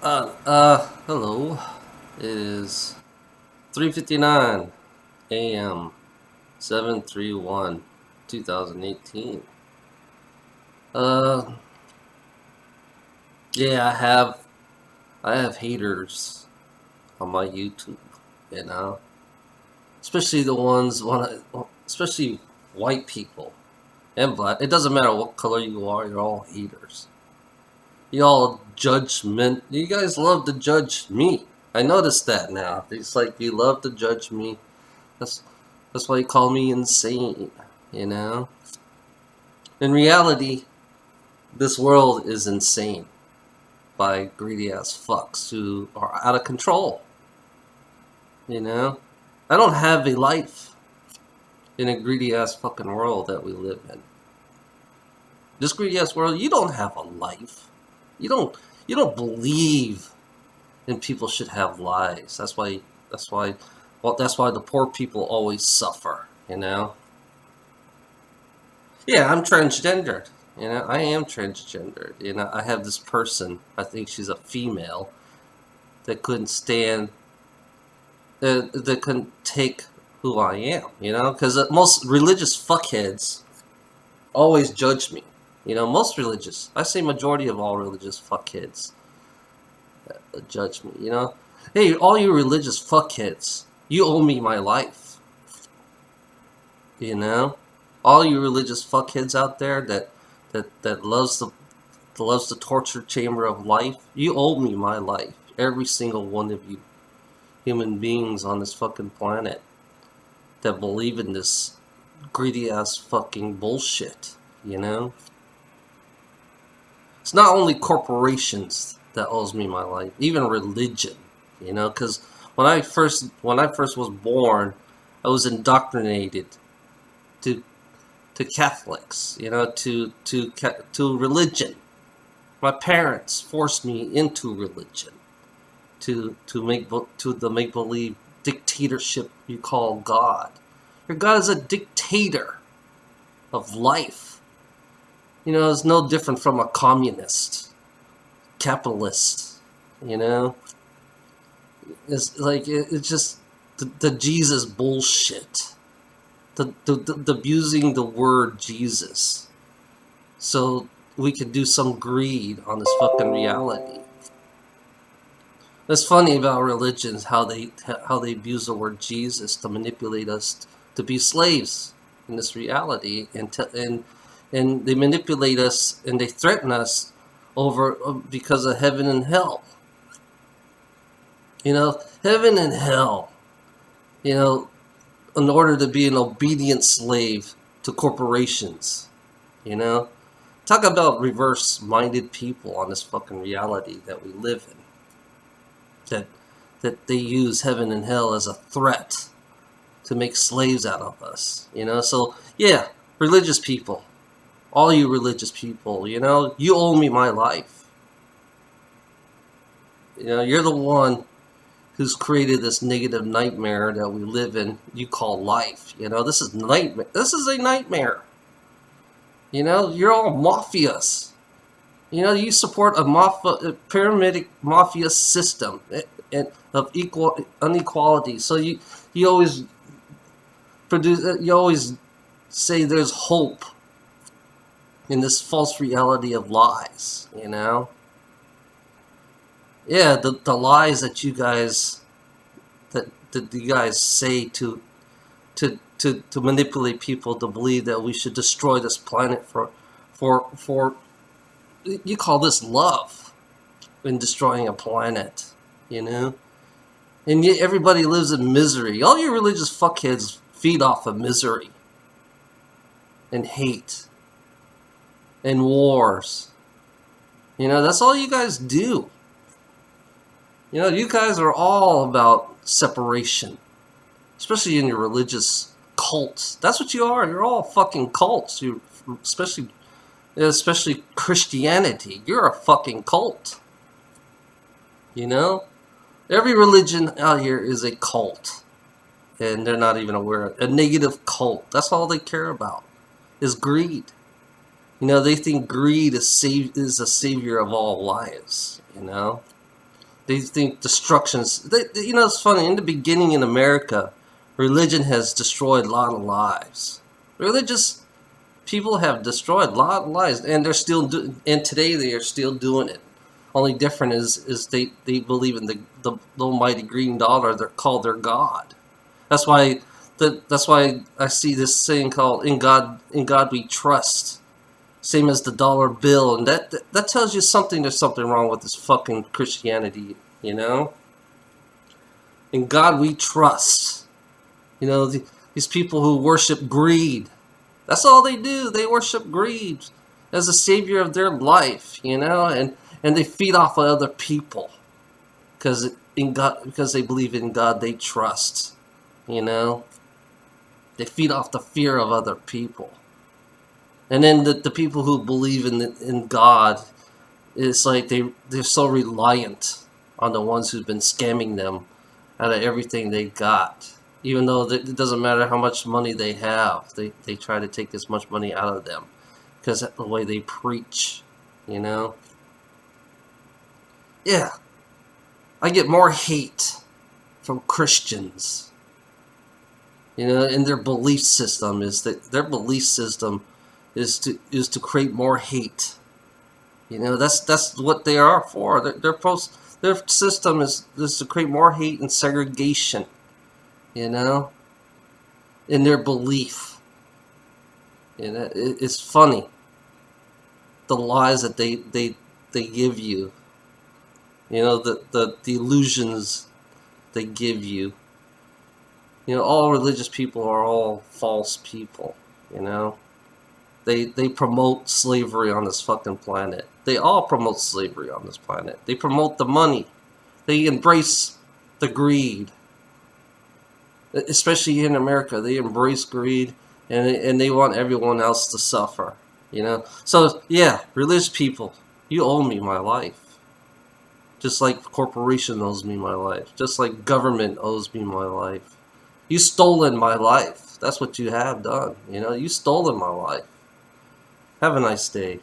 Hello. It is 3:59 a.m. 7/3/1, 2018. Uh, yeah, I have haters on my YouTube, you know, especially the ones especially white people and black. It doesn't matter what color you are. You're all haters. You all judgment. You guys love to judge me. I noticed that now. It's like you love to judge me. That's that's why you call me insane, you know? In reality, this world is insane by greedy ass fucks who are out of control, you know? I don't have a life in a greedy ass fucking world that we live in. This greedy ass world, you don't have a life. You don't believe in people should have lives. That's why the poor people always suffer, you know? Yeah, I'm transgendered. You know, I am transgendered. You know, I have this person. I think she's a female that couldn't stand. That couldn't take who I am. You know, because most religious fuckheads always judge me. You know, most religious. I say majority of all religious fuckheads judge me. You know, hey, all you religious fuckheads, you owe me my life. You know, all you religious fuckheads out there that loves the torture chamber of life, you owe me my life. Every single one of you human beings on this fucking planet that believe in this greedy ass fucking bullshit, you know? It's not only corporations that owes me my life, even religion, you know, because when I first was born, I was indoctrinated to to Catholics, you know, to religion. My parents forced me into religion, to the make believe dictatorship you call God. Your God is a dictator of life. You know, it's no different from a communist, capitalist. You know, it's like it's just the Jesus bullshit. The abusing the word Jesus so we could do some greed on this fucking reality. What's funny about religions how they abuse the word Jesus to manipulate us to be slaves in this reality, and they manipulate us and they threaten us over because of heaven and hell. You know, heaven and hell. You know, in order to be an obedient slave to corporations. You know, talk about reverse-minded people on this fucking reality that we live in. That they use heaven and hell as a threat to make slaves out of us. You know, so yeah, religious people, all you religious people, you know, you owe me my life. You know, you're the one who's created this negative nightmare that we live in. You call life. You know, this is nightmare. This is a nightmare. You know, you're all mafias. You know, you support a pyramid mafia system of equal inequality. So you always you always say there's hope in this false reality of lies. You know, yeah, the lies that you guys say to manipulate people to believe that we should destroy this planet for you call this love in destroying a planet, you know? And yet everybody lives in misery. All you religious fuckheads feed off of misery and hate and wars. You know, that's all you guys do. You know, you guys are all about separation, especially in your religious cults. That's what you are. You're all fucking cults. You, especially Christianity. You're a fucking cult. You know, every religion out here is a cult, and they're not even aware of it. A negative cult. That's all they care about is greed. You know, they think greed is a savior of all lives. You know. They think destruction's. You know, it's funny. In the beginning in America, religion has destroyed a lot of lives. Religious people have destroyed a lot of lives, and they're still and today they are still doing it. Only different is they believe in the almighty green dollar. They're called their god. That's why that's why I see this saying called "In God we trust." Same as the dollar bill, and that tells you something. There's something wrong with this fucking Christianity, you know. In God we trust. You know, these people who worship greed. That's all they do. They worship greed as the savior of their life, you know, and they feed off of other people because they believe in God they trust, you know. They feed off the fear of other people. And then the people who believe in God, it's like they're so reliant on the ones who've been scamming them out of everything they got. Even though it doesn't matter how much money they have, they try to take as much money out of them because that's the way they preach, you know. Yeah, I get more hate from Christians, you know, in their belief system is to create more hate. You know, that's what they are for. Their system is to create more hate and segregation. You know, in their belief. You know, it's funny the lies that they give you. You know, the illusions they give you. You know, all religious people are all false people. You know. They promote slavery on this fucking planet. They all promote slavery on this planet. They promote the money. They embrace the greed. Especially here in America, they embrace greed and they want everyone else to suffer. You know? So, yeah, religious people, you owe me my life. Just like corporation owes me my life. Just like government owes me my life. You stolen my life. That's what you have done. You know, you stolen my life. Have a nice day.